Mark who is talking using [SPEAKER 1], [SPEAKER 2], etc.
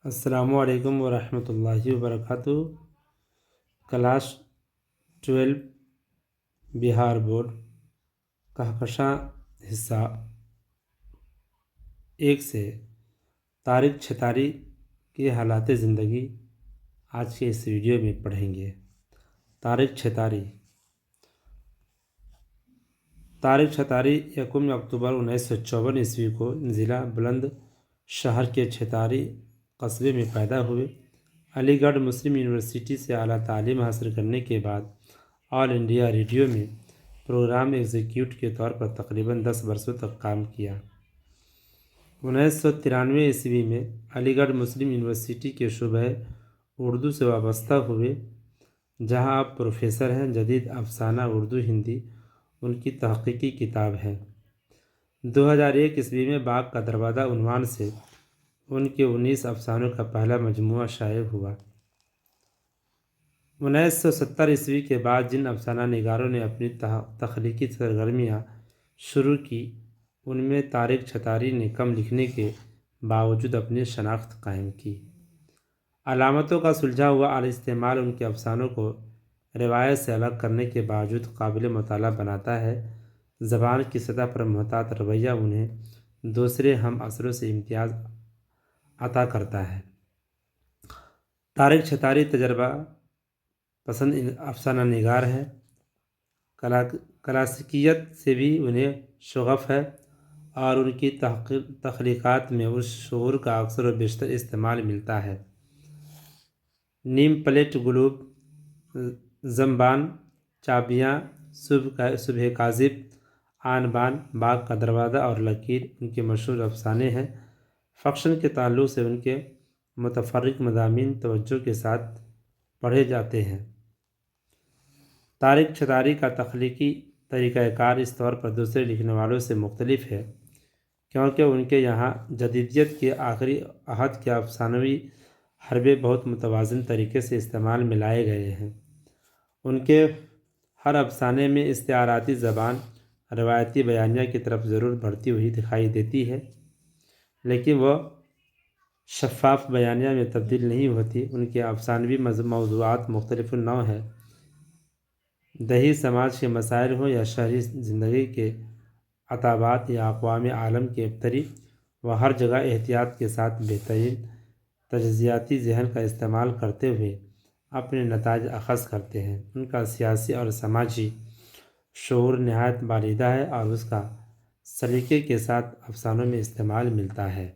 [SPEAKER 1] السلام علیکم ورحمۃ اللہ وبرکاتہ۔ کلاس 12 بہار بورڈ کہکشاں حصہ 1 سے طارق چھتاری کے حالات زندگی آج کے اس ویڈیو میں پڑھیں گے۔ طارق چھتاری 1 اکتوبر 1954 عیسوی کو ضلع بلند شہر کے چھتاری قصبے میں پیدا ہوئے۔ علی گڑھ مسلم یونیورسٹی سے اعلیٰ تعلیم حاصل کرنے کے بعد آل انڈیا ریڈیو میں پروگرام ایگزیکٹو کے طور پر تقریباً 10 برسوں تک کام کیا۔ 1993 عیسوی میں علی گڑھ مسلم یونیورسٹی کے شعبہ اردو سے وابستہ ہوئے، جہاں آپ پروفیسر ہیں۔ جدید افسانہ اردو ہندی ان کی تحقیقی کتاب ہے۔ 2001 عیسوی میں باغ کا دروازہ عنوان سے ان کے 19 افسانوں کا پہلا مجموعہ شائع ہوا۔ 1970 عیسوی کے بعد جن افسانہ نگاروں نے اپنی تخلیقی سرگرمیاں شروع کی، ان میں طارق چھتاری نے کم لکھنے کے باوجود اپنی شناخت قائم کی۔ علامتوں کا سلجھا ہوا استعمال ان کے افسانوں کو روایت سے الگ کرنے کے باوجود قابل مطالعہ بناتا ہے۔ زبان کی سطح پر محتاط رویہ انہیں دوسرے ہم عصروں سے امتیاز عطا کرتا ہے۔ طارق چھتاری تجربہ پسند افسانہ نگار ہیں۔ کلاسیکیت سے بھی انہیں شغف ہے اور ان کی تخلیقات میں اس شعور کا اکثر و بیشتر استعمال ملتا ہے۔ نیم پلیٹ گلوب، زنبان، چابیاں، صبح کاذب، آن بان، باغ کا دروازہ اور لکیر ان کے مشہور افسانے ہیں۔ فکشن کے تعلق سے ان کے متفرق مضامین توجہ کے ساتھ پڑھے جاتے ہیں۔ طارق چھتاری کا تخلیقی طریقہ کار اس طور پر دوسرے لکھنے والوں سے مختلف ہے کیونکہ ان کے یہاں جدیدیت کے آخری عہد کے افسانوی حربے بہت متوازن طریقے سے استعمال میں لائے گئے ہیں۔ ان کے ہر افسانے میں استعاراتی زبان روایتی بیانیہ کی طرف ضرور بڑھتی ہوئی دکھائی دیتی ہے، لیکن وہ شفاف بیانیہ میں تبدیل نہیں ہوتی۔ ان کے افسانوی موضوعات مختلف النوع ہیں، دیہی سماج کے مسائل ہوں یا شہری زندگی کے عتابات یا اقوام عالم کے ابتری، وہ ہر جگہ احتیاط کے ساتھ بہترین تجزیاتی ذہن کا استعمال کرتے ہوئے اپنے نتائج اخذ کرتے ہیں۔ ان کا سیاسی اور سماجی شعور نہایت بالیدہ ہے اور اس کا سلیقے کے ساتھ افسانوں میں استعمال ملتا ہے۔